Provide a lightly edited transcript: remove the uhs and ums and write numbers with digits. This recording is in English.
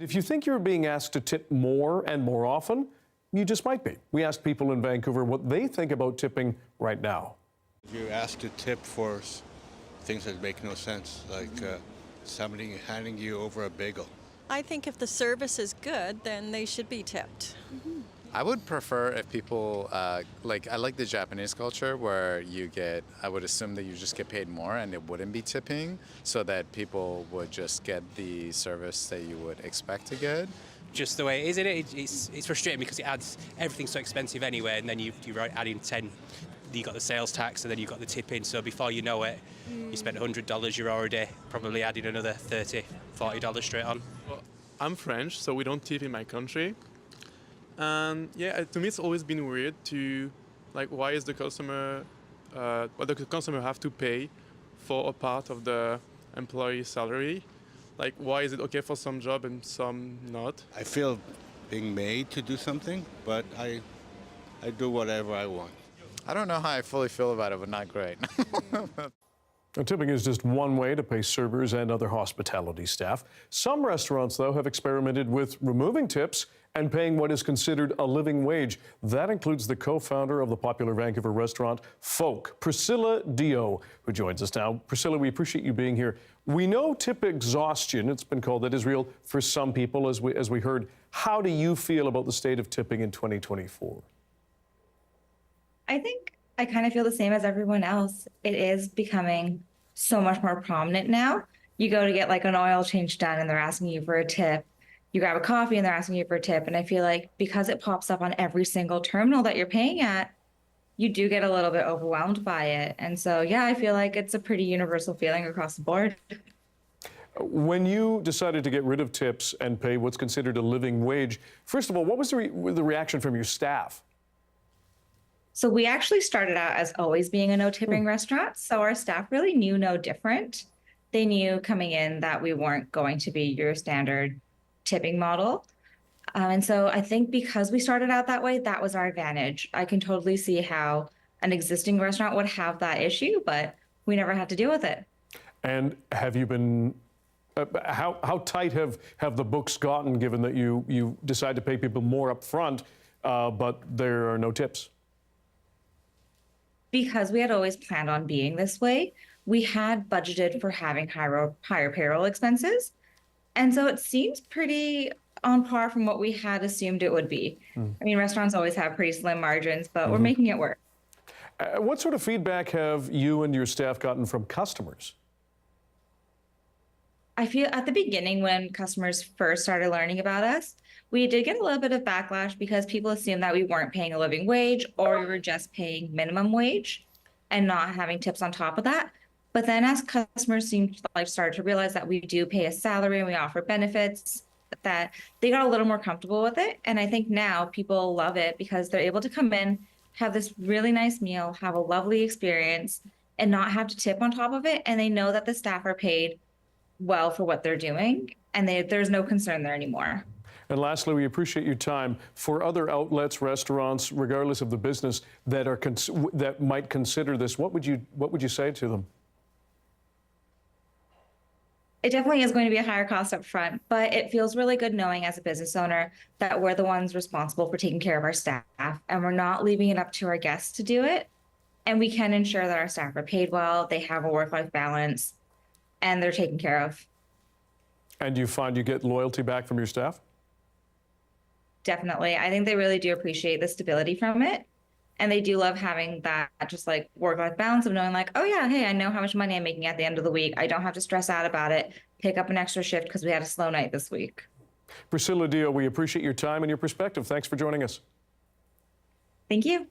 If you think you're being asked to tip more and more often, you just might be. We asked people in Vancouver what they think about tipping right now. If you're asked to tip for things that make no sense, like somebody handing you over a bagel. I think if the service is good, then they should be tipped. I would prefer if people, I like the Japanese culture where I would assume that you just get paid more and it wouldn't be tipping, so that people would just get the service that you would expect to get. Just the way it is, it's frustrating because it adds everything's so expensive anyway, and then you're adding 10, you got the sales tax and then you've got the tipping, so before you know it, you spent $100, you're already probably adding another $30, $40 straight on. Well, I'm French, so we don't tip in my country. And yeah, to me it's always been weird to, why is the customer, what does the customer have to pay for a part of the employee's salary? Why is it okay for some job and some not? I feel being made to do something, but I do whatever I want. I don't know how I fully feel about it, but not great. Now, tipping is just one way to pay servers and other hospitality staff. Some restaurants, though, have experimented with removing tips and paying what is considered a living wage. That includes the co-founder of the popular Vancouver restaurant, Folke, Pricilla Deo, who joins us now. Pricilla, we appreciate you being here. We know tip exhaustion, it's been called, that is real for some people, as we heard. How do you feel about the state of tipping in 2024? I think I kind of feel the same as everyone else. It is becoming so much more prominent now. You go to get an oil change done and they're asking you for a tip. You grab a coffee and they're asking you for a tip. And I feel like because it pops up on every single terminal that you're paying at, you do get a little bit overwhelmed by it. And so, yeah, I feel like it's a pretty universal feeling across the board. When you decided to get rid of tips and pay what's considered a living wage, first of all, what was the reaction from your staff? So we actually started out as always being a no tipping restaurant. So our staff really knew no different. They knew coming in that we weren't going to be your standard tipping model. And so I think because we started out that way, that was our advantage. I can totally see how an existing restaurant would have that issue, but we never had to deal with it. And have you been, how tight have the books gotten, given that you decide to pay people more up front, but there are no tips? Because we had always planned on being this way, we had budgeted for having higher payroll expenses. And so it seems pretty on par from what we had assumed it would be. I mean, restaurants always have pretty slim margins, but we're making it work. What sort of feedback have you and your staff gotten from customers? I feel at the beginning when customers first started learning about us, we did get a little bit of backlash because people assumed that we weren't paying a living wage or we were just paying minimum wage and not having tips on top of that. But then as customers started to realize that we do pay a salary and we offer benefits, that they got a little more comfortable with it. And I think now people love it because they're able to come in, have this really nice meal, have a lovely experience, and not have to tip on top of it. And they know that the staff are paid well for what they're doing, and there's no concern there anymore. And lastly, we appreciate your time. For other outlets, restaurants, regardless of the business, that might consider this, what would you say to them? It definitely is going to be a higher cost up front, but it feels really good knowing as a business owner that we're the ones responsible for taking care of our staff, and we're not leaving it up to our guests to do it. And we can ensure that our staff are paid well, they have a work-life balance, and they're taken care of. And you find you get loyalty back from your staff? Definitely. I think they really do appreciate the stability from it. And they do love having that just work-life balance of knowing oh yeah, hey, I know how much money I'm making at the end of the week. I don't have to stress out about it, pick up an extra shift because we had a slow night this week. Pricilla Deo, we appreciate your time and your perspective. Thanks for joining us. Thank you.